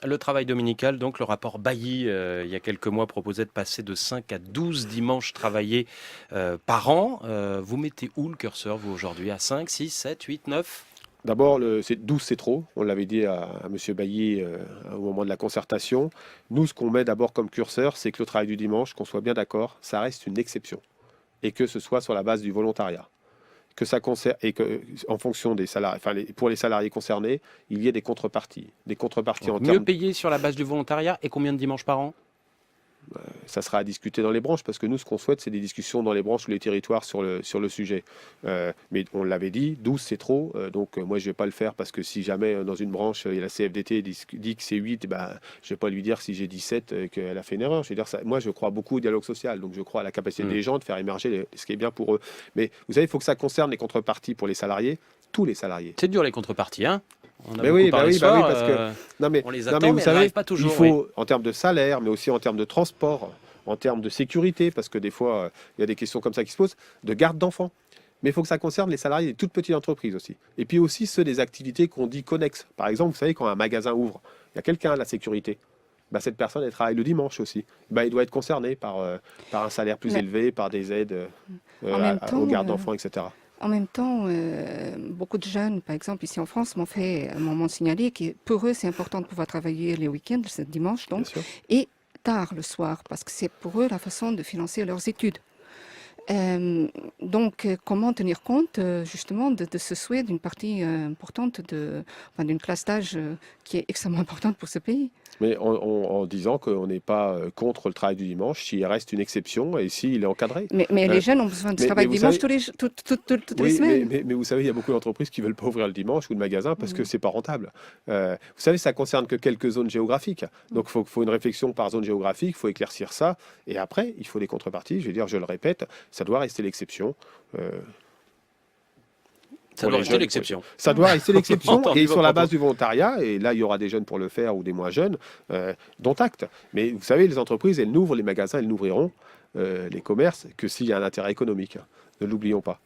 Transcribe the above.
Le travail dominical, donc le rapport Bailly, il y a quelques mois, proposait de passer de 5 à 12 dimanches travaillés par an. Vous mettez où le curseur, vous, aujourd'hui? À 5, 6, 7, 8, 9? D'abord, 12, c'est trop. On l'avait dit à M. Bailly au moment de la concertation. Nous, ce qu'on met d'abord comme curseur, c'est que le travail du dimanche, qu'on soit bien d'accord, ça reste une exception. Et que ce soit sur la base du volontariat. Que ça concerne, et que, en fonction des salariés, enfin, pour les salariés concernés, il y ait des contreparties. Des contreparties Donc en mieux termes. payé sur la base du volontariat et combien de dimanches par an? Ça sera à discuter dans les branches, parce que nous, ce qu'on souhaite, c'est des discussions dans les branches ou les territoires sur le sujet. Mais on l'avait dit, 12, c'est trop. Donc, moi, je ne vais pas le faire, parce que si jamais, dans une branche, la CFDT dit que c'est 8, ben, je ne vais pas lui dire, si j'ai 17, qu'elle a fait une erreur. Je veux dire, ça, moi, je crois beaucoup au dialogue social. Donc, je crois à la capacité Hmm. des gens de faire émerger ce qui est bien pour eux. Mais vous savez, il faut que ça concerne les contreparties pour les salariés, tous les salariés. C'est dur les contreparties, hein? On a Mais beaucoup oui, parlé ce bah oui, soir. parce que On les non mais attend, vous mais elles savez, n'arrivent pas il toujours, oui. faut en termes de salaire, mais aussi en termes de transport, en termes de sécurité, parce que des fois il y a des questions comme ça qui se posent, de garde d'enfants. Mais il faut que ça concerne les salariés des toutes petites entreprises aussi. Et puis aussi ceux des activités qu'on dit connexes. Par exemple, vous savez, quand un magasin ouvre, il y a quelqu'un à la sécurité. Bah, cette personne, elle travaille le dimanche aussi. Bah, il doit être concerné par un salaire plus Mais élevé, par des aides en même aux temps, gardes d'enfants, etc. En même temps, beaucoup de jeunes, par exemple ici en France, m'ont signalé que pour eux, c'est important de pouvoir travailler les week-ends, c'est dimanche Bien donc, sûr. et tard le soir, parce que c'est pour eux la façon de financer leurs études. Comment tenir compte justement de ce souhait d'une partie importante d'une classe d'âge qui est extrêmement importante pour ce pays? Mais en disant qu'on n'est pas contre le travail du dimanche, s'il reste une exception et s'il est encadré. Mais Euh, les jeunes ont besoin de ce mais travail vous dimanche savez, toutes les oui, semaines. mais vous savez, il y a beaucoup d'entreprises qui ne veulent pas ouvrir le dimanche ou le magasin parce que Mm. c'est pas rentable. Vous savez, ça concerne que quelques zones géographiques. Donc, faut une réflexion par zone géographique, il faut éclaircir ça. Et après, il faut des contreparties. Je veux dire, je le répète, ça doit rester l'exception. euh, Ça pour doit les rester jeunes. l'exception. Ça doit rester l'exception Entendu et vos sur la propos. base du volontariat. Et là, il y aura des jeunes pour le faire ou des moins jeunes, dont acte. Mais vous savez, les entreprises, elles n'ouvrent les magasins, elles n'ouvriront les commerces que s'il y a un intérêt économique. Ne l'oublions pas.